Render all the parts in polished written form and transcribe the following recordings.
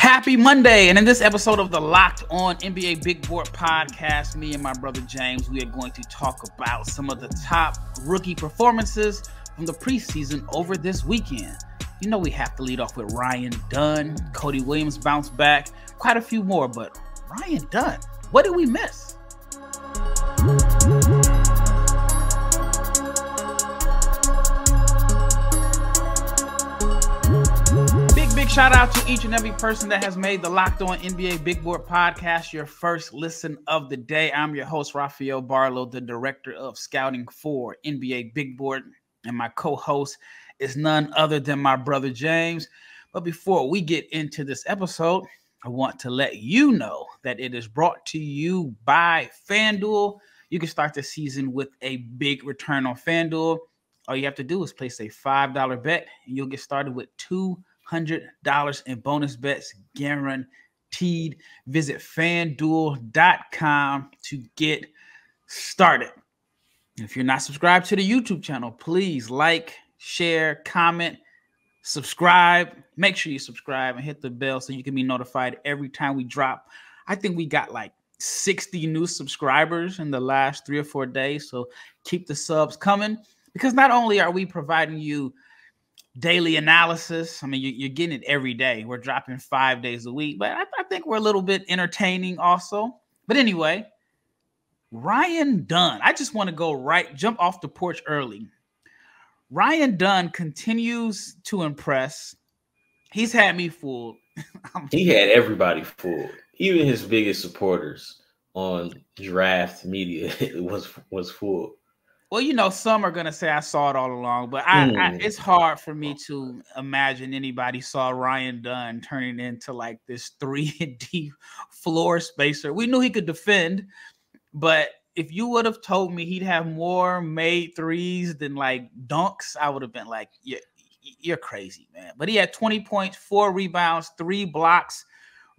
Happy Monday, and in this episode of the Locked On NBA Big Board podcast, me and my brother James, we are going to talk about some of the top rookie performances from the preseason over this weekend. You know we have to lead off with Ryan Dunn, Cody Williams bounced back, quite a few more, but Ryan Dunn, what did we miss? Big shout out to each and every person that has made the Locked On NBA Big Board podcast your first listen of the day. I'm your host, Rafael Barlowe, the director of scouting for NBA Big Board, and my co-host is none other than my brother James. But before we get into this episode, I want to let you know that it is brought to you by FanDuel. You can start the season with a big return on FanDuel. All you have to do is place a $5 bet, and you'll get started with $200 in bonus bets guaranteed. Visit FanDuel.com to get started. If you're not subscribed to the YouTube channel, please like, share, comment, subscribe. Make sure you subscribe and hit the bell so you can be notified every time we drop. I think we got like 60 new subscribers in the last 3 or 4 days. So keep the subs coming, because not only are we providing you daily analysis, I mean, you're getting it every day. We're dropping 5 days a week, but I think we're a little bit entertaining also. But anyway, Ryan Dunn, I just want to jump off the porch early. Ryan Dunn continues to impress. He's had me fooled. He had everybody fooled. Even his biggest supporters on draft media was fooled. Well, you know, some are going to say I saw it all along, but it's hard for me to imagine anybody saw Ryan Dunn turning into like this 3-and-D floor spacer. We knew he could defend, but if you would have told me he'd have more made threes than like dunks, I would have been like, you're crazy, man. But he had 20 points, 4 rebounds, 3 blocks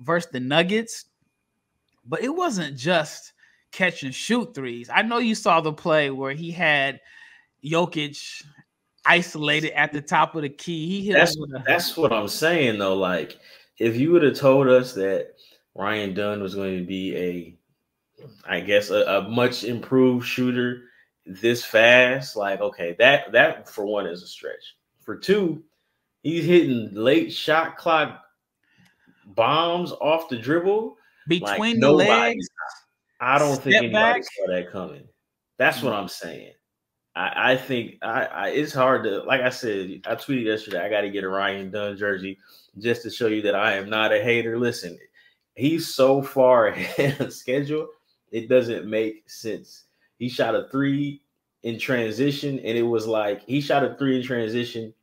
versus the Nuggets. But it wasn't just catch and shoot threes. I know you saw the play where he had Jokic isolated at the top of the key. He hit that's what I'm saying though. Like, if you would have told us that Ryan Dunn was going to be a much improved shooter this fast, like, okay, that for one is a stretch. For two, he's hitting late shot clock bombs off the dribble between the legs. I don't think anybody saw that coming. That's what I'm saying. I think it's hard to, like I said, I tweeted yesterday, I got to get a Ryan Dunn jersey just to show you that I am not a hater. Listen, he's so far ahead of schedule, it doesn't make sense. He shot a 3 in transition, and it was like he shot a 3 in transition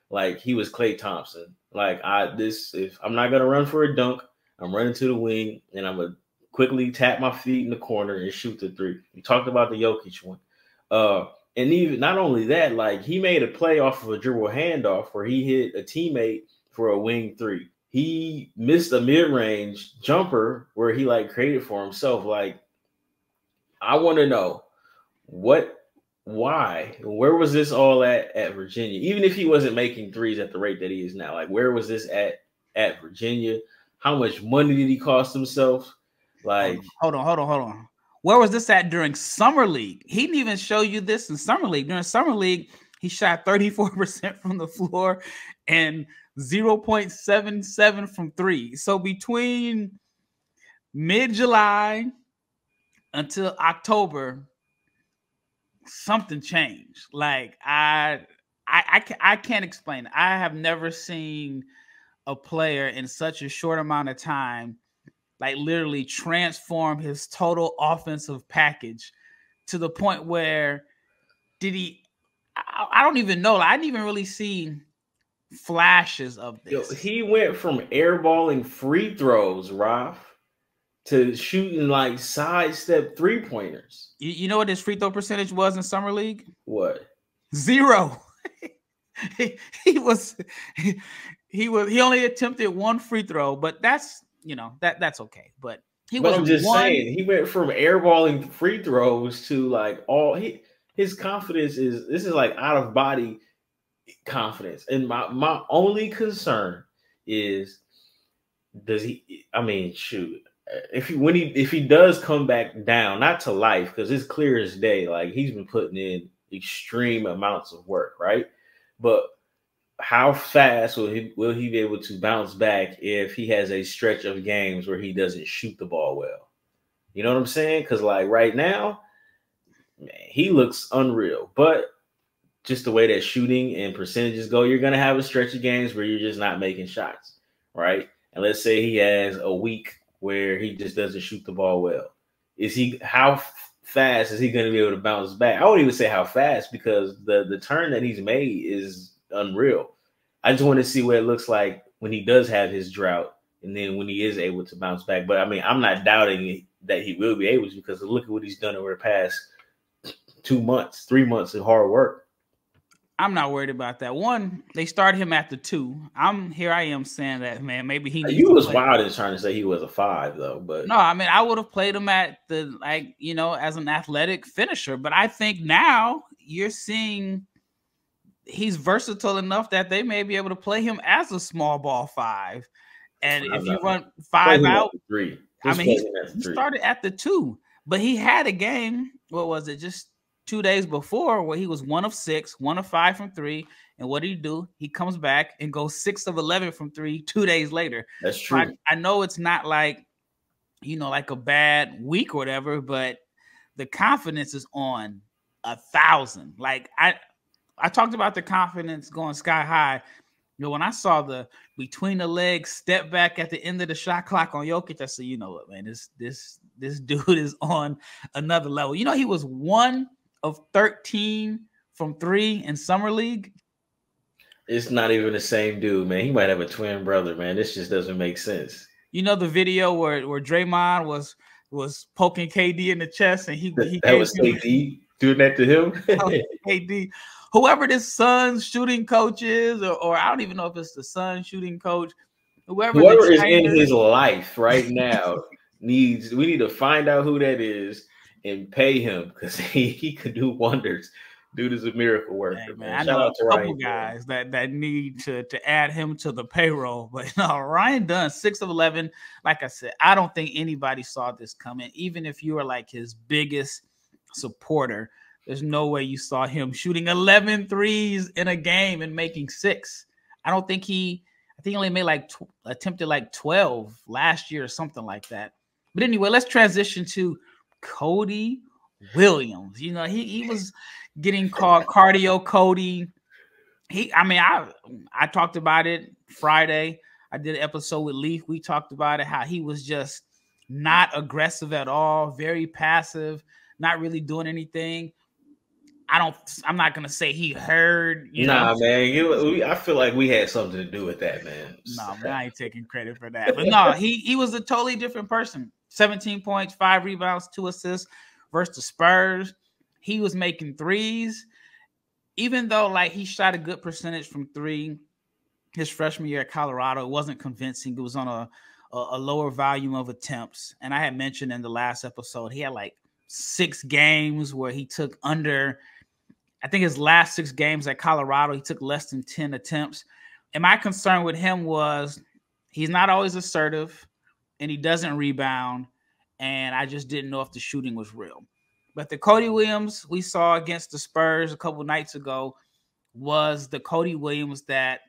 like he was Klay Thompson. Like, if I'm not gonna run for a dunk, I'm running to the wing, and I'm gonna quickly tap my feet in the corner and shoot the 3. We talked about the Jokic one. And even not only that, like, he made a play off of a dribble handoff where he hit a teammate for a wing 3. He missed a mid-range jumper where he like created for himself. Like, I want to know where was this all at Virginia? Even if he wasn't making threes at the rate that he is now, like, where was this at Virginia? How much money did he cost himself? Like, hold on. Where was this at during Summer League? He didn't even show you this in Summer League. During Summer League, he shot 34% from the floor and 0.77 from 3. So between mid-July until October, something changed. Like, I can't explain it. I have never seen a player in such a short amount of time like literally transform his total offensive package to the point where I don't even know. Like, I didn't even really see flashes of this. He went from airballing free throws, Raf, to shooting like sidestep 3-pointers. You know what his free throw percentage was in Summer League? What? 0. he only attempted 1 free throw, but that's that's okay. But I'm just saying, he went from airballing free throws to like his confidence is like out of body confidence. And my only concern is does he? I mean, shoot. If he does come back down, not to life, because it's clear as day, like he's been putting in extreme amounts of work, right? But how fast will he be able to bounce back if he has a stretch of games where he doesn't shoot the ball well? You know what I'm saying? Because like right now, man, he looks unreal. But just the way that shooting and percentages go, you're gonna have a stretch of games where you're just not making shots, right? And let's say he has a week where he just doesn't shoot the ball well. How fast is he going to be able to bounce back? I wouldn't even say how fast, because the turn that he's made is unreal. I just want to see what it looks like when he does have his drought, and then when he is able to bounce back. But I mean, I'm not doubting that he will be able to, because look at what he's done over the past 2 months, 3 months of hard work. I'm not worried about that. One, they started him at the 2. I am saying that, man, maybe he needs you was wild in trying to say he was a 5 though, but no, I mean, I would have played him at the, like, you know, as an athletic finisher. But I think now you're seeing he's versatile enough that they may be able to play him as a small ball 5. And if you run 5 out, 3. I mean, he started at the 2, but he had a game. What was it? Just 2 days before, where he was 1 of 6, 1 of 5 from 3. And what did he do? He comes back and goes 6 of 11 from 3 2 days later. That's true. So I know it's not like, you know, like a bad week or whatever, but the confidence is on 1,000. Like I talked about the confidence going sky high. You know, when I saw the between the legs step back at the end of the shot clock on Jokic, I said, you know what, man, this dude is on another level. You know, he was 1 of 13 from 3 in summer league. It's not even the same dude, man. He might have a twin brother, man. This just doesn't make sense. You know the video where Draymond was poking KD in the chest, and he that was KD doing that to him. KD, whoever this Suns shooting coach is, or I don't even know if it's the Suns shooting coach, whoever is in his life right now we need to find out who that is and pay him, because he could do wonders. Dude is a miracle worker. Hey, man. I know a couple guys that need to add him to the payroll. But no, Ryan Dunn, 6 of 11. Like I said, I don't think anybody saw this coming. Even if you were like his biggest supporter, there's no way you saw him shooting 11 threes in a game and making 6. I think he only made attempted 12 last year or something like that. But anyway, let's transition to Cody Williams. You know, he was getting called Cadio Cody. I talked about it Friday. I did an episode with Leaf. We talked about it, how he was just not aggressive at all, very passive, not really doing anything. I'm not gonna say he heard. Man. I feel like we had something to do with that, man. No, man, I ain't taking credit for that. But no, he was a totally different person. 17 points, 5 rebounds, 2 assists versus the Spurs. He was making threes, even though he shot a good percentage from 3 his freshman year at Colorado. It wasn't convincing. It was on a lower volume of attempts. And I had mentioned in the last episode, he had 6 games where he took under, I think his last 6 games at Colorado, he took less than 10 attempts. And my concern with him was he's not always assertive and he doesn't rebound. And I just didn't know if the shooting was real. But the Cody Williams we saw against the Spurs a couple nights ago was the Cody Williams that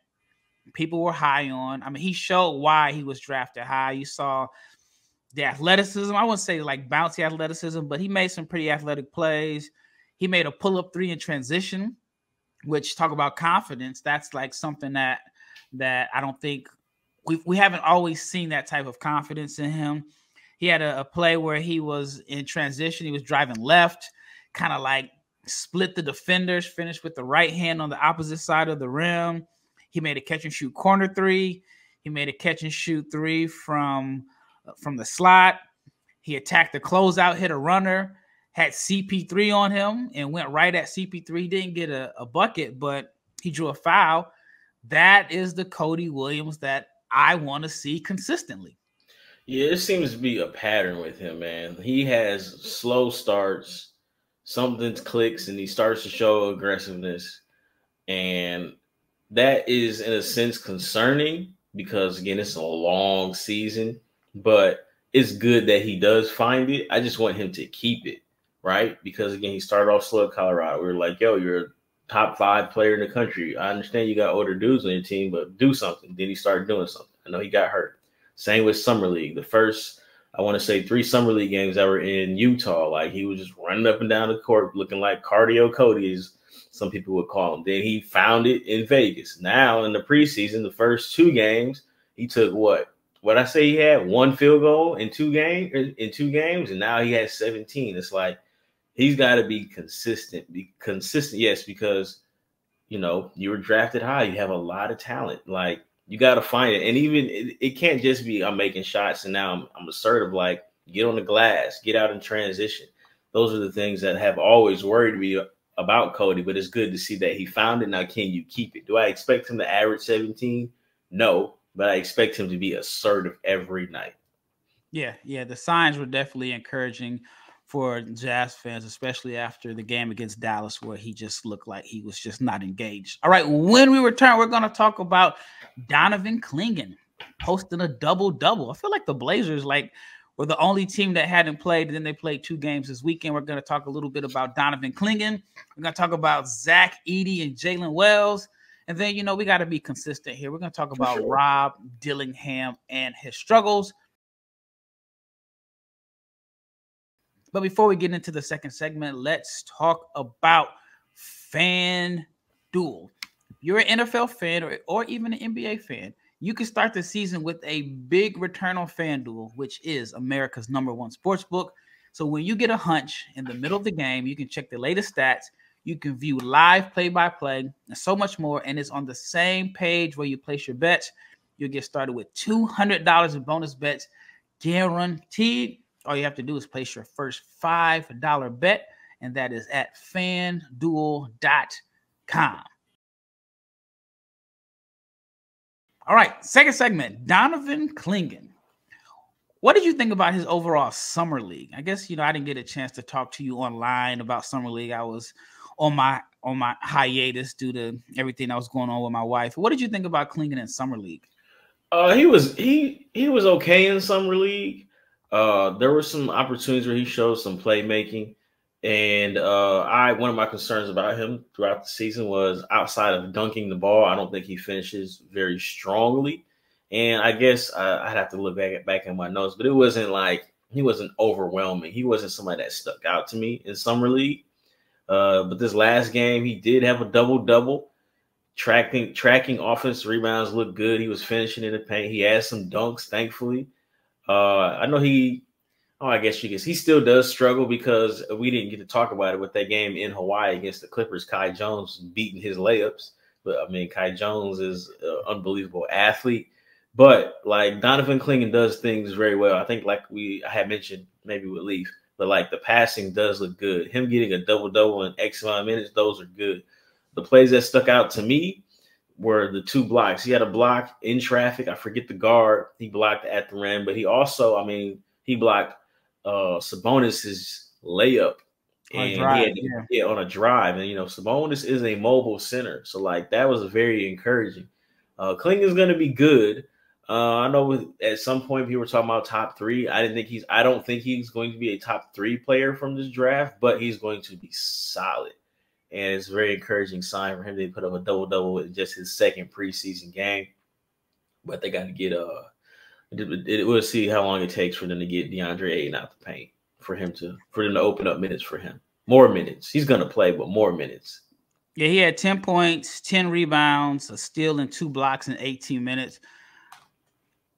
people were high on. I mean, he showed why he was drafted high. You saw the athleticism. I wouldn't say bouncy athleticism, but he made some pretty athletic plays. He made a pull-up 3 in transition, which, talk about confidence. That's something that I don't think we haven't always seen that type of confidence in him. He had a play where he was in transition. He was driving left, kind of split the defenders, finished with the right hand on the opposite side of the rim. He made a catch-and-shoot corner 3. He made a catch-and-shoot 3 from the slot. He attacked the closeout, hit a runner, had CP3 on him, and went right at CP3. He didn't get a bucket, but he drew a foul. That is the Cody Williams that I want to see consistently. Yeah, it seems to be a pattern with him, man. He has slow starts, something clicks, and he starts to show aggressiveness. And that is, in a sense, concerning because, again, it's a long season, but it's good that he does find it. I just want him to keep it, right? Because, again, he started off slow at Colorado. We were like, yo, you're a top 5 player in the country. I understand you got older dudes on your team, but do something. Then he started doing something. I know he got hurt. Same with Summer League. The first, I want to say, 3 Summer League games that were in Utah, like he was just running up and down the court looking like Cadio Cody, as some people would call him. Then he found it in Vegas. Now in the preseason, the first 2 games, he took what I say he had 1 field goal in 2 games, and now he has 17. It's like he's got to be consistent. Yes, because you were drafted high. You have a lot of talent. Like, you got to find it. And even it can't just be I'm making shots and now I'm assertive. Like, get on the glass, get out in transition. Those are the things that have always worried me about Cody, but it's good to see that he found it. Now, can you keep it? Do I expect him to average 17? No, but I expect him to be assertive every night. Yeah. The signs were definitely encouraging for Jazz fans, especially after the game against Dallas, where he just looked like he was just not engaged. All right, when we return, we're going to talk about Donovan Clingan posting a double-double. I feel like the Blazers were the only team that hadn't played, and then they played 2 games this weekend. We're going to talk a little bit about Donovan Clingan. We're going to talk about Zach Edey and Jaylen Wells. And then, we got to be consistent here. We're going to talk about Rob Dillingham and his struggles. But before we get into the second segment, let's talk about FanDuel. If you're an NFL fan or even an NBA fan, you can start the season with a big return on FanDuel, which is America's #1 sportsbook. So when you get a hunch in the middle of the game, you can check the latest stats. You can view live play-by-play and so much more. And it's on the same page where you place your bets. You'll get started with $200 in bonus bets guaranteed. All you have to do is place your first $5 bet, and that is at FanDuel.com. All right, second segment, Donovan Clingan. What did you think about his overall summer league? I guess, I didn't get a chance to talk to you online about summer league. I was on my hiatus due to everything that was going on with my wife. What did you think about Clingan in summer league? He was okay in summer league. There were some opportunities where he showed some playmaking, and one of my concerns about him throughout the season was outside of dunking the ball, I don't think he finishes very strongly. And I guess I'd have to look back at my notes, but it wasn't like he wasn't overwhelming. He wasn't somebody that stuck out to me in summer league. But this last game, he did have a double-double. Tracking offensive rebounds looked good. He was finishing in the paint. He had some dunks, thankfully. I know he still does struggle because we didn't get to talk about it with that game in Hawaii against the Clippers. Kai Jones beating his layups. But, I mean, Kai Jones is an unbelievable athlete. But, like, Donovan Clingan does things very well. I think, like I had mentioned maybe with Leaf, but, like, the passing does look good. Him getting a double-double in X amount of minutes, those are good. The plays that stuck out to me were the 2 blocks. He had a block in traffic. I forget the guard. He blocked at the rim, but he also, he blocked Sabonis's layup on a drive. And, Sabonis is a mobile center. So, like, that was very encouraging. Clingan's going to be good. I know at some point people were talking about top 3. I don't think he's going to be a top 3 player from this draft, but he's going to be solid. And it's a very encouraging sign for him to put up a double-double in just his second preseason game. But they got to get we'll see how long it takes for them to get DeAndre Ayton out the paint for them to open up minutes for him. More minutes. He's going to play, but more minutes. Yeah, he had 10 points, 10 rebounds, a steal, and 2 blocks in 18 minutes.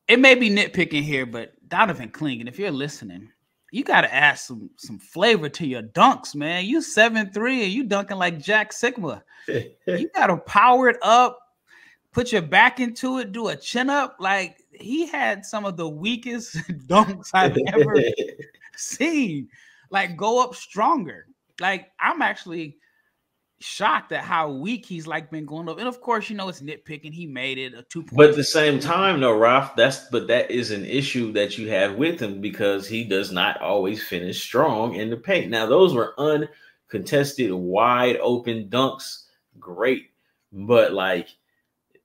It may be nitpicking here, but Donovan Clingan, if you're listening, you got to add some flavor to your dunks, man. You 7'3", and you dunking like Jack Sigma. You got to power it up, put your back into it, do a chin up. Like, he had some of the weakest dunks I've ever seen. Like, go up stronger. Like, I'm actually shocked at how weak he's been going up. And of course, it's nitpicking. He made it a 2 point. But at the same time, though, Ralph, that is an issue that you have with him because he does not always finish strong in the paint. Now, those were uncontested, wide open dunks. Great. But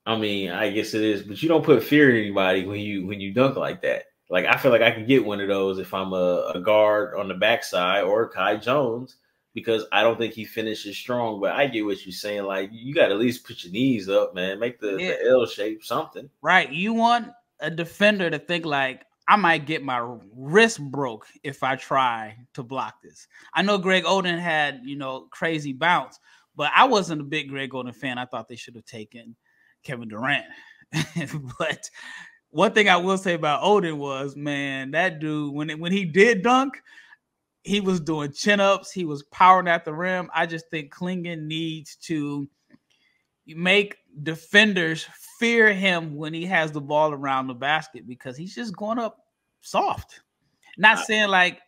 I mean, I guess it is, but you don't put fear in anybody when you dunk like that. Like, I feel like I can get one of those if I'm a guard on the backside or Kai Jones, because I don't think he finishes strong. But I get what you're saying. Like, you got to at least put your knees up, man. Make the L shape, something. Right. You want a defender to think like, I might get my wrist broke if I try to block this. I know Greg Oden had, crazy bounce, but I wasn't a big Greg Oden fan. I thought they should have taken Kevin Durant. But one thing I will say about Oden was, man, that dude, when he did dunk, he was doing chin-ups. He was powering at the rim. I just think Clingan needs to make defenders fear him when he has the ball around the basket, because he's just going up soft. Not saying like,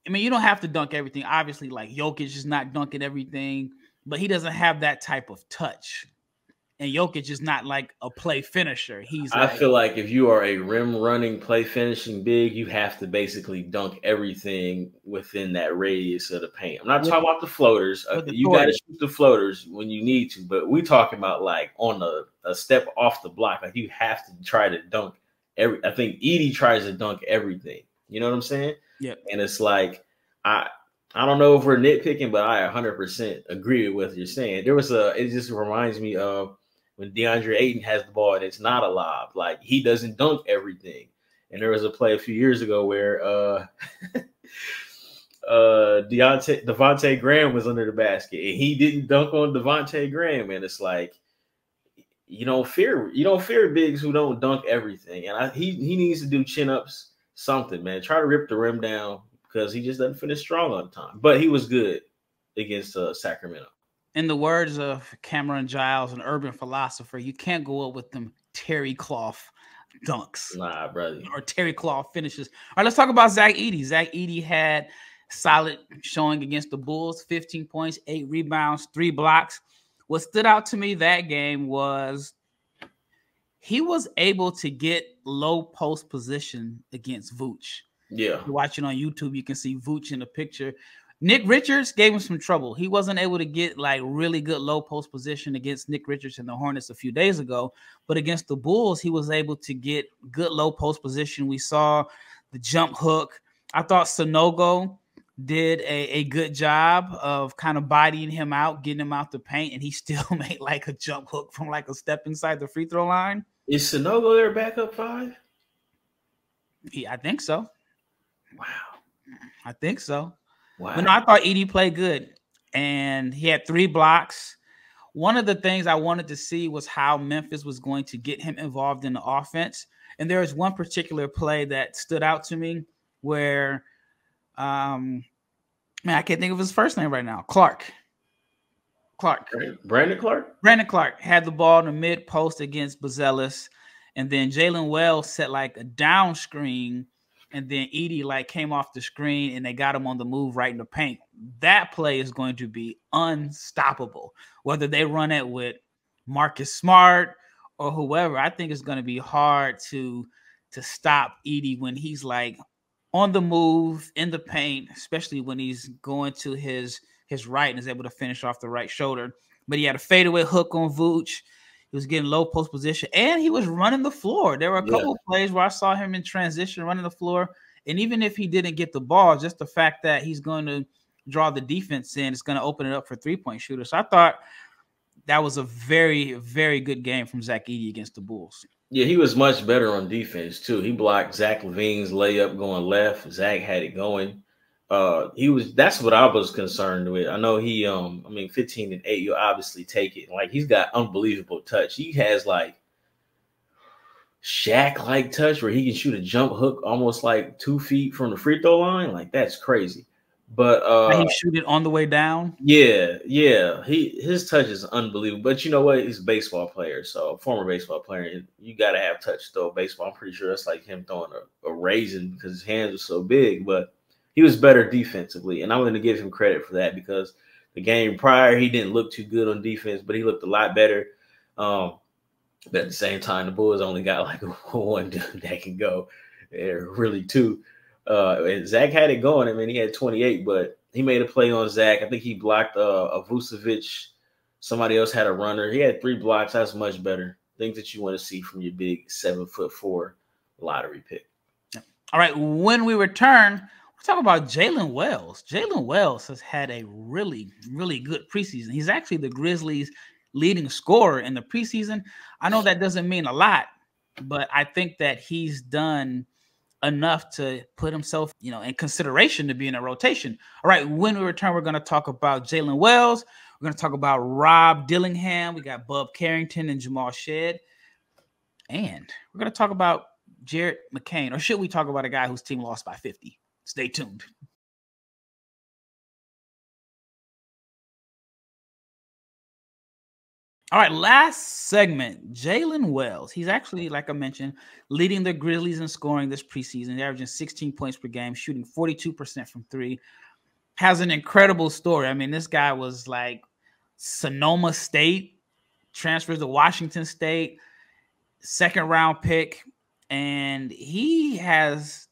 I mean, you don't have to dunk everything. Obviously, like Jokic is not dunking everything, but he doesn't have that type of touch. And Jokic is not like a play finisher. I feel like if you are a rim running, play finishing big, you have to basically dunk everything within that radius of the paint. I'm not talking about the floaters. You got to shoot the floaters when you need to, but we talking about like on a step off the block. Like, you have to try to dunk I think Edey tries to dunk everything. You know what I'm saying? Yeah. And it's like, I don't know if we're nitpicking, but I 100% agree with what you're saying. It just reminds me of when DeAndre Ayton has the ball and it's not a lob. Like, he doesn't dunk everything. And there was a play a few years ago where Devontae Graham was under the basket and he didn't dunk on Devontae Graham. And it's like, you don't fear bigs who don't dunk everything. And he needs to do chin-ups, something, man. Try to rip the rim down, because he just doesn't finish strong all the time. But he was good against Sacramento. In the words of Cameron Giles, an urban philosopher, you can't go up with them terry cloth dunks. Nah, brother. Or terry cloth finishes. All right, let's talk about Zach Edey. Zach Edey had solid showing against the Bulls, 15 points, 8 rebounds, 3 blocks. What stood out to me that game was he was able to get low post position against Vooch. Yeah. If you're watching on YouTube, you can see Vooch in the picture. Nick Richards gave him some trouble. He wasn't able to get like really good low post position against Nick Richards and the Hornets a few days ago, but against the Bulls, he was able to get good low post position. We saw the jump hook. I thought Sanogo did a good job of kind of bodying him out, getting him out the paint, and he still made like a jump hook from like a step inside the free throw line. Is Sanogo their backup 5? Yeah, I think so. Wow. I think so. Wow. But no, I thought Edey played good, and he had 3 blocks. One of the things I wanted to see was how Memphis was going to get him involved in the offense. And there was one particular play that stood out to me where, man, I can't think of his first name right now. Brandon Clark had the ball in the mid post against Buzelis, and then Jaylen Wells set like a down screen, and then Edey like came off the screen and they got him on the move right in the paint. That play is going to be unstoppable. Whether they run it with Marcus Smart or whoever, I think it's going to be hard to stop Edey when he's like on the move in the paint, especially when he's going to his right and is able to finish off the right shoulder. But he had a fadeaway hook on Vooch. He was getting low post position, and he was running the floor. There were a couple of plays where I saw him in transition running the floor. And even if he didn't get the ball, just the fact that he's going to draw the defense in, it's going to open it up for three-point shooters. So I thought that was a very, very good game from Zach Edey against the Bulls. Yeah, he was much better on defense, too. He blocked Zach LaVine's layup going left. Zach had it going. That's what I was concerned with. I know 15 and 8, you'll obviously take it. Like, he's got unbelievable touch. He has like Shaq-like touch where he can shoot a jump hook almost like 2 feet from the free throw line. Like, that's crazy. But he shoot it on the way down. Yeah. His touch is unbelievable. But you know what? He's a baseball player, so former baseball player. You got to have touch to throw a baseball. I'm pretty sure that's like him throwing a raisin because his hands are so big. But he was better defensively, and I'm going to give him credit for that because the game prior, he didn't look too good on defense, but he looked a lot better. But at the same time, the Bulls only got like one dude that can go, really two. And Zach had it going. I mean, he had 28, but he made a play on Zach. I think he blocked a Vucevic Somebody else had a runner. He had 3 blocks. That's much better. Things that you want to see from your big 7'4" lottery pick. All right. When we return, we'll talk about Jaylen Wells. Jaylen Wells has had a really, really good preseason. He's actually the Grizzlies' leading scorer in the preseason. I know that doesn't mean a lot, but I think that he's done enough to put himself, in consideration to be in a rotation. All right. When we return, we're going to talk about Jaylen Wells. We're going to talk about Rob Dillingham. We got Bub Carrington and Jamal Shead. And we're going to talk about Jared McCain. Or should we talk about a guy whose team lost by 50? Stay tuned. All right, last segment, Jaylen Wells. He's actually, like I mentioned, leading the Grizzlies in scoring this preseason, averaging 16 points per game, shooting 42% from 3. Has an incredible story. I mean, this guy was like Sonoma State, transfers to Washington State, 2nd-round pick, and he has,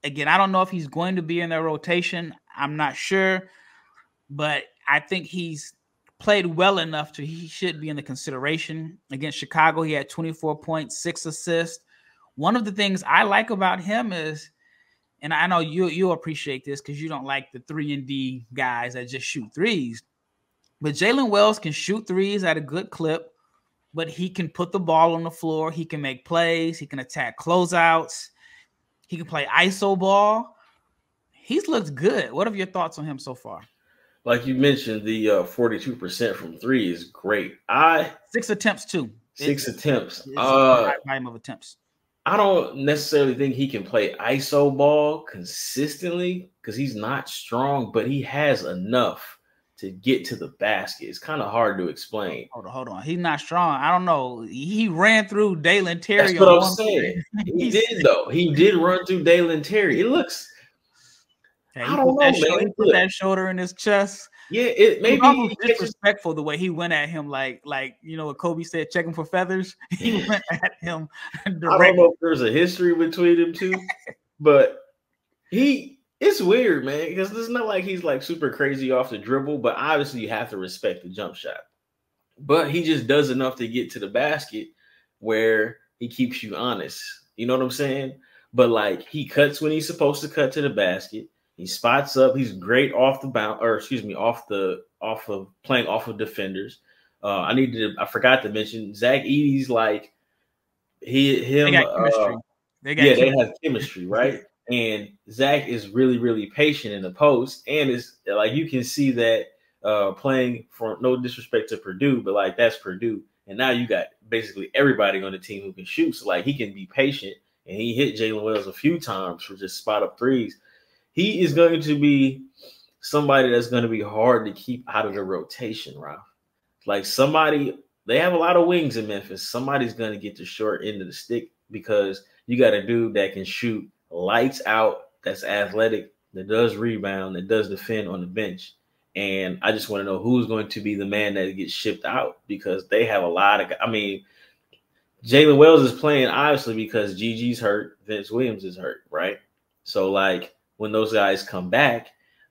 again, I don't know if he's going to be in their rotation. I'm not sure, but I think he's played well enough to he should be in the consideration. Against Chicago, he had 24 points, 6 assists. One of the things I like about him is, and I know you'll appreciate this because you don't like the 3-and-D guys that just shoot threes, but Jaylen Wells can shoot threes at a good clip, but he can put the ball on the floor. He can make plays. He can attack closeouts. He can play ISO ball. He's looked good. What are your thoughts on him so far? Like you mentioned, the 42% from 3 is great. 6 attempts too. 6 attempts. It's a volume of attempts. I don't necessarily think he can play ISO ball consistently because he's not strong, but he has enough to get to the basket. It's kind of hard to explain. Hold on. He's not strong. I don't know. He ran through Dalen Terry. That's what I'm saying. He did, though. He did run through Dalen Terry. It looks... I don't know, man. He put that shoulder in his chest. Yeah, it maybe almost disrespectful the way he went at him, like what Kobe said, checking for feathers. He went at him directly. I don't know if there's a history between them two, but it's weird, man, because it's not like he's like super crazy off the dribble, but obviously you have to respect the jump shot. But he just does enough to get to the basket where he keeps you honest. You know what I'm saying? But like he cuts when he's supposed to cut to the basket. He spots up. He's great off the bound, off of playing off of defenders. I forgot to mention Zach Edey's like him. They got chemistry. They have chemistry, right? And Zach is really, really patient in the post, and it's like you can see that playing for no disrespect to Purdue, but like that's Purdue, and now you got basically everybody on the team who can shoot. So like he can be patient, and he hit Jaylen Wells a few times for just spot up threes. He is going to be somebody that's going to be hard to keep out of the rotation, Ralph. Like they have a lot of wings in Memphis. Somebody's going to get the short end of the stick because you got a dude that can shoot lights out, that's athletic, that does rebound, that does defend on the bench. And I just want to know who's going to be the man that gets shipped out because they have a lot of – I mean, Jaylen Wells is playing obviously because Gigi's hurt, Vince Williams is hurt, right? So, like, when those guys come back,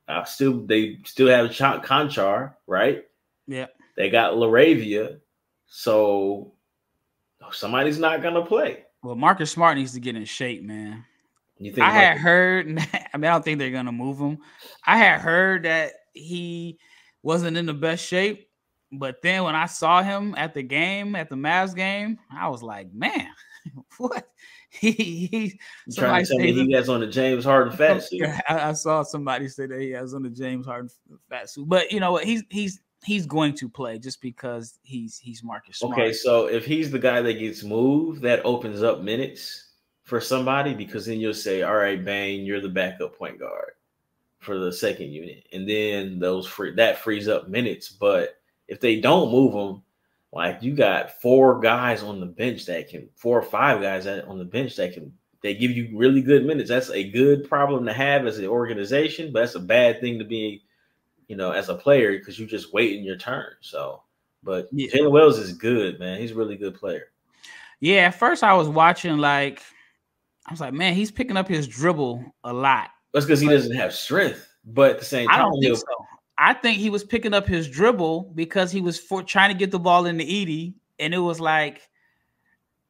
they still have Conchar, right? Yeah. They got LaRavia, so somebody's not gonna play. Well, Marcus Smart needs to get in shape, man. You think? I had heard. I mean, I don't think they're gonna move him. I had heard that he wasn't in the best shape, but then when I saw him at the Mavs game, I was like, man, what? He's trying to tell me he has on the James Harden fat suit. I saw somebody say that he has on the James Harden fat suit, but you know what? He's going to play just because he's Marcus Smart. Okay, so if he's the guy that gets moved, that opens up minutes for somebody because then you'll say, all right, Bane, you're the backup point guard for the second unit, and then that frees up minutes. But if they don't move him, like you got 4 guys on the bench 4 or 5 guys on the bench they give you really good minutes. That's a good problem to have as an organization, but that's a bad thing to be, as a player because you just waiting your turn. So, but yeah. Jaylen Wells is good, man. He's a really good player. Yeah, at first I was watching I was like, man, he's picking up his dribble a lot. That's because he doesn't have strength, but at the same time, I don't think so. I think he was picking up his dribble because he was trying to get the ball into Edey, and it was like,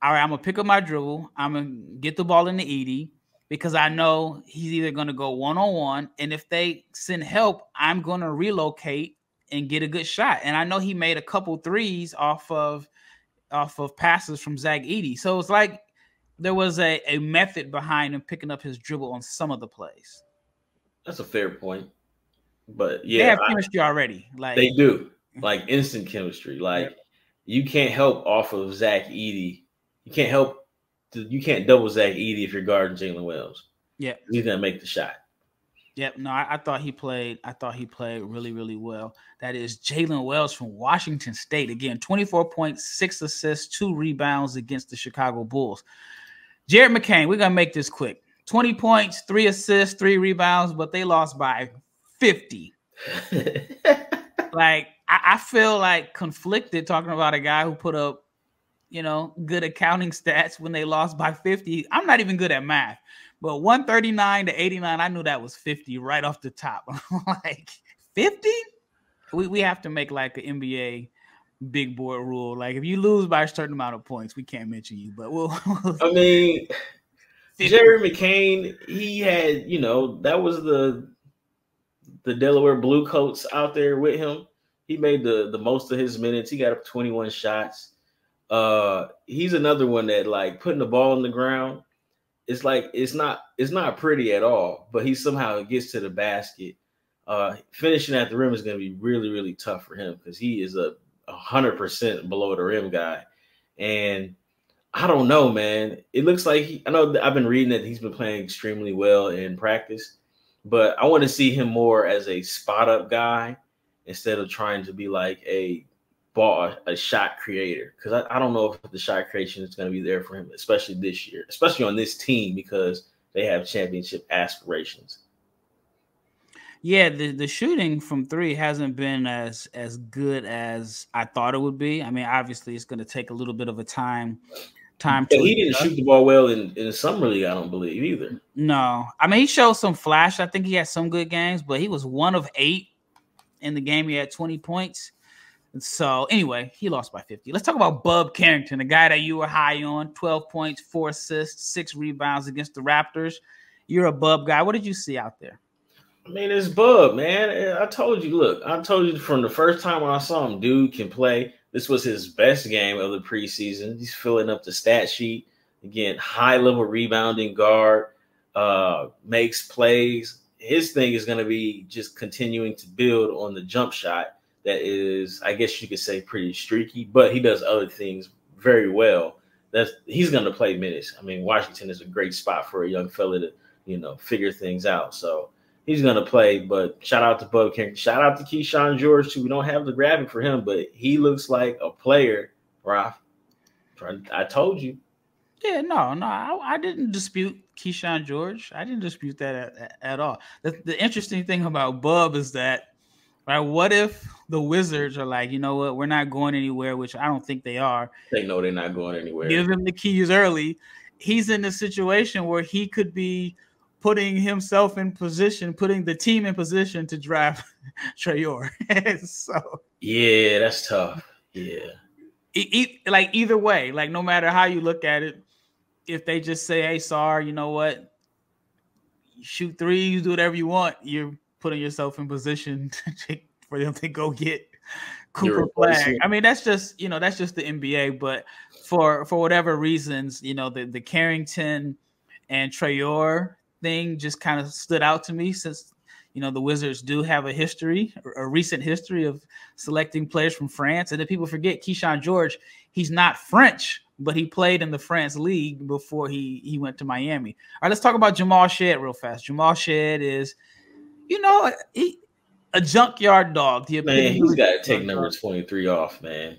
all right, I'm gonna pick up my dribble, I'm gonna get the ball into Edey because I know he's either gonna go 1-on-1, and if they send help, I'm gonna relocate and get a good shot. And I know he made a couple threes off of passes from Zach Edey. So it's like there was a method behind him picking up his dribble on some of the plays. That's a fair point. But yeah, they have chemistry already. Like they do, like instant chemistry. Like you can't help off of Zach Edey. You can't double Zach Edey if you're guarding Jaylen Wells. Yeah, he's gonna make the shot. Yep. No, I thought he played really, really well. That is Jaylen Wells from Washington State. Again, 24 points, 6 assists, 2 rebounds against the Chicago Bulls. Jared McCain, we're gonna make this quick. 20 points, 3 assists, 3 rebounds, but they lost by 50. Like, I feel like conflicted talking about a guy who put up, good accounting stats when they lost by 50. I'm not even good at math, but 139 to 89, I knew that was 50 right off the top. Like, 50? We have to make like an NBA big board rule. Like, if you lose by a certain amount of points, we can't mention you, but we'll I mean, 50. Jared McCain, he had, that was the Delaware Blue Coats out there with him. He made the most of his minutes. He got up 21 shots. He's another one that, like, putting the ball on the ground, it's like it's not pretty at all, but he somehow gets to the basket. Finishing at the rim is going to be really, really tough for him because he is a 100% below the rim guy. And I don't know, man. It looks like I know I've been reading that he's been playing extremely well in practice, but I want to see him more as a spot up guy instead of trying to be like a shot creator. Because I don't know if the shot creation is going to be there for him, especially this year, especially on this team because they have championship aspirations. Yeah, the shooting from 3 hasn't been as good as I thought it would be. I mean, obviously, it's going to take a little bit of a time. But he didn't shoot the ball well in summer league, I don't believe either. No, I mean, he showed some flash. I think he had some good games, but he was 1 of 8 in the game. He had 20 points. And so anyway, he lost by 50. Let's talk about Bub Carrington, the guy that you were high on. 12 points, 4 assists, 6 rebounds against the Raptors. You're a Bub guy. What did you see out there? I mean, it's Bub, man. I told you from the first time when I saw him, dude can play. This was his best game of the preseason. He's filling up the stat sheet. Again, high-level rebounding guard, makes plays. His thing is going to be just continuing to build on the jump shot that is, I guess you could say, pretty streaky, but he does other things very well. He's going to play minutes. I mean, Washington is a great spot for a young fella to, figure things out. So he's going to play, but shout out to Bub Carrington. Shout out to Keyshawn George, too. We don't have the graphic for him, but he looks like a player, Raf. I told you. Yeah, no, I didn't dispute Keyshawn George. I didn't dispute that at all. The interesting thing about Bub is that, right, what if the Wizards are like, you know what, we're not going anywhere, which I don't think they are. They know they're not going anywhere. Give him the keys early. He's in a situation where he could be putting himself in position, putting the team in position to draft Traore. So yeah, that's tough. Yeah. Like either way, like no matter how you look at it, if they just say, hey, Sar, you know what? You shoot threes, do whatever you want. You're putting yourself in position for them to go get Cooper Flag. I mean, that's just the NBA. But for whatever reasons, the Carrington and Traore thing just kind of stood out to me since, the Wizards do have a recent history of selecting players from France. And then people forget Keyshawn George, he's not French, but he played in the France league before he went to Miami. All right, let's talk about Jamal Shead real fast. Jamal Shead is, a junkyard dog. Man, he's got to take number 23 off, man.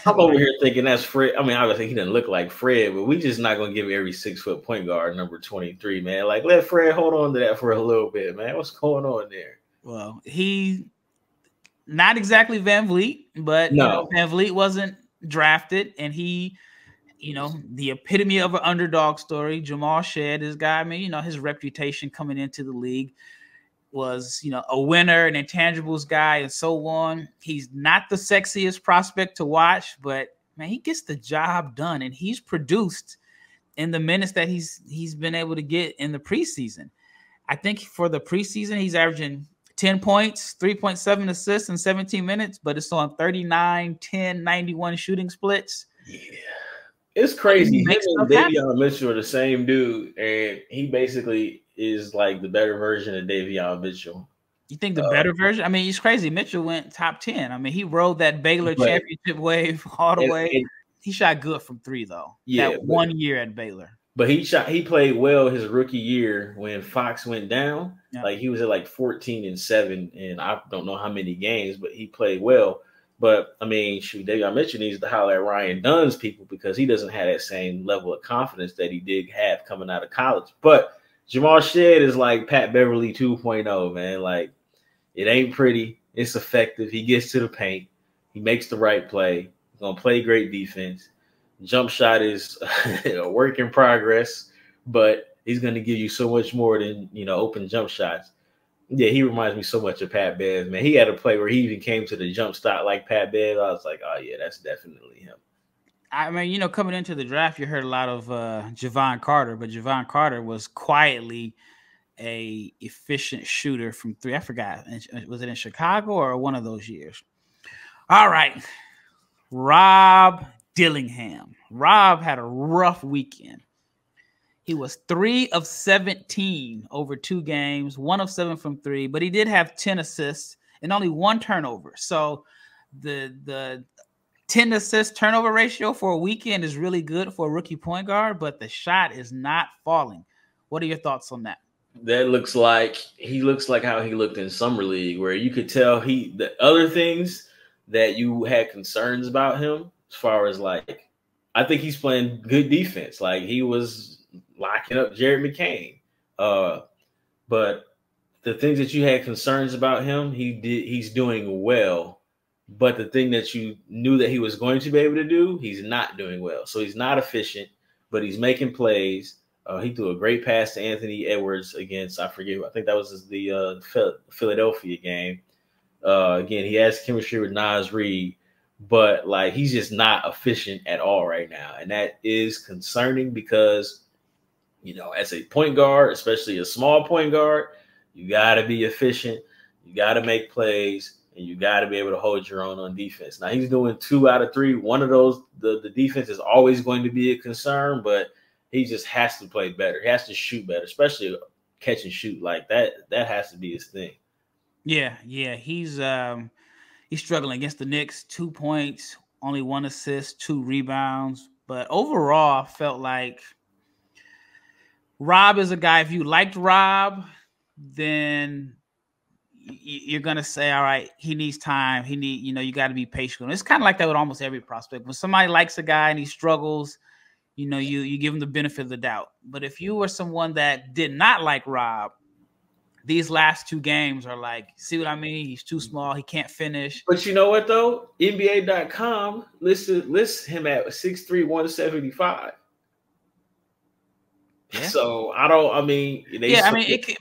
I'm over here thinking that's Fred. I mean, obviously he doesn't look like Fred, but we just not going to give every 6-foot point guard number 23, man. Like, let Fred hold on to that for a little bit, man. What's going on there? Well, he not exactly Van Vliet, but no. Van Vliet wasn't drafted, and he, the epitome of an underdog story. Jamal Shead, this guy, I mean, his reputation coming into the league. was, a winner, an intangibles guy, and so on. He's not the sexiest prospect to watch, but man, he gets the job done, and he's produced in the minutes that he's been able to get in the preseason. I think for the preseason, he's averaging 10 points, 3.7 assists in 17 minutes, but it's on 39, 10, 91 shooting splits. Yeah. It's crazy. Him and Davion Mitchell are the same dude, and he basically is like the better version of Davion Mitchell. You think the better version? I mean, it's crazy. Mitchell went top 10. I mean, he rode that Baylor championship wave all the way. He shot good from three, though. Yeah, that 1 year at Baylor. But he played well his rookie year when Fox went down. Yeah. Like, he was at like 14-7, and I don't know how many games, but he played well. But, I mean, shoot, Davion Mitchell needs to holler at Ryan Dunn's people because he doesn't have that same level of confidence that he did have coming out of college. But Jamal Shead is like Pat Beverly 2.0, man. Like, it ain't pretty. It's effective. He gets to the paint. He makes the right play. He's going to play great defense. Jump shot is a work in progress, but he's going to give you so much more than, open jump shots. Yeah, he reminds me so much of Pat Bev, man. He had a play where he even came to the jump shot like Pat Bev. I was like, oh, yeah, that's definitely him. I mean, coming into the draft, you heard a lot of Javon Carter, but Javon Carter was quietly a efficient shooter from three. I forgot. Was it in Chicago or one of those years? All right. Rob Dillingham. Rob had a rough weekend. He was 3 of 17 over 2 games, 1 of 7 from 3, but he did have 10 assists and only 1 turnover. So the 10 assist turnover ratio for a weekend is really good for a rookie point guard, but the shot is not falling. What are your thoughts on that? That looks like how he looked in summer league, where you could tell the other things that you had concerns about him, as far as like, I think he's playing good defense. Like, he was locking up Jared McCain. But the things that you had concerns about him, he's doing well. But the thing that you knew that he was going to be able to do, he's not doing well. So he's not efficient, but he's making plays. He threw a great pass to Anthony Edwards against, I think that was the Philadelphia game. Again, he has chemistry with Naz Reid, but like, he's just not efficient at all right now. And that is concerning because, as a point guard, especially a small point guard, you got to be efficient. You got to make plays, and you got to be able to hold your own on defense. Now, he's doing 2 out of 3. One of those, the defense is always going to be a concern, but he just has to play better. He has to shoot better, especially catch and shoot. Like, that has to be his thing. Yeah. He's struggling against the Knicks. 2 points, only 1 assist, 2 rebounds. But overall, I felt like Rob is a guy. If you liked Rob, then you're gonna say, all right, he needs time. You got to be patient. It's kind of like that with almost every prospect. When somebody likes a guy and he struggles, you give him the benefit of the doubt. But if you were someone that did not like Rob, these last 2 games are like, see what I mean? He's too small. He can't finish. But you know what, though? NBA.com lists him at 6'3", 175. Yeah. So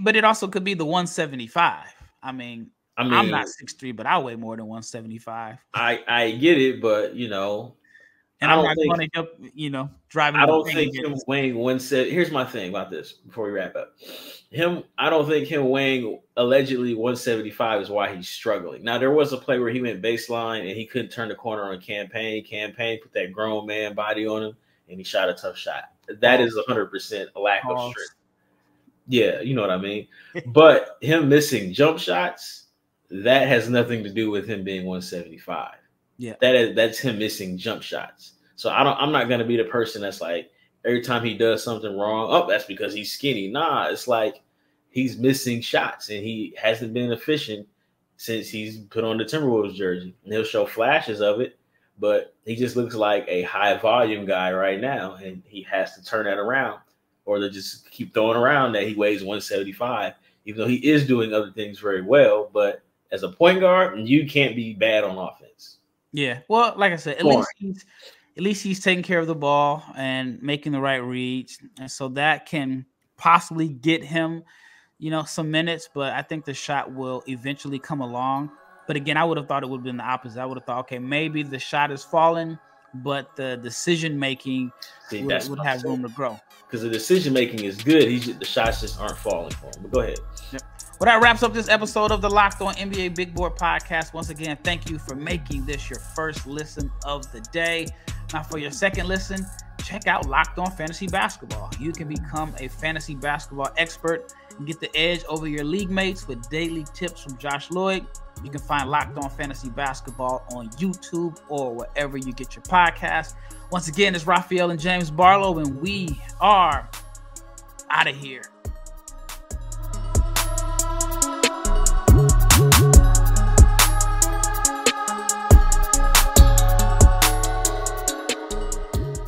but it also could be the 175. I mean, I'm not 6'3", but I weigh more than 175. I get it, but and I'm not going to help, driving. I don't think him weighing 170. Here's my thing about this before we wrap up. I don't think him weighing allegedly 175 is why he's struggling. Now, there was a play where he went baseline and he couldn't turn the corner on Campaign. Campaign put that grown man body on him, and he shot a tough shot. That is 100% a lack of strength. Yeah, you know what I mean? But him missing jump shots, that has nothing to do with him being 175. Yeah, that's him missing jump shots. So I'm not gonna be the person that's like, every time he does something wrong, that's because he's skinny. Nah, it's like he's missing shots and he hasn't been efficient since he's put on the Timberwolves jersey. And he'll show flashes of it, but he just looks like a high volume guy right now, and he has to turn that around, or they just keep throwing around that he weighs 175, even though he is doing other things very well. But as a point guard, you can't be bad on offense. Yeah, well, like I said, at least he's taking care of the ball and making the right reads, and so that can possibly get him some minutes, but I think the shot will eventually come along. But again, I would have thought it would have been the opposite. I would have thought, okay, maybe the shot is falling, but the decision-making would have room to grow. Because the decision-making is good. The shots just aren't falling for him. But go ahead. Yep. Well, that wraps up this episode of the Locked On NBA Big Board Podcast. Once again, thank you for making this your first listen of the day. Now, for your second listen, check out Locked On Fantasy Basketball. You can become a fantasy basketball expert and get the edge over your league mates with daily tips from Josh Lloyd. You can find Locked On Fantasy Basketball on YouTube or wherever you get your podcast. Once again, it's Rafael and James Barlowe, and we are out of here.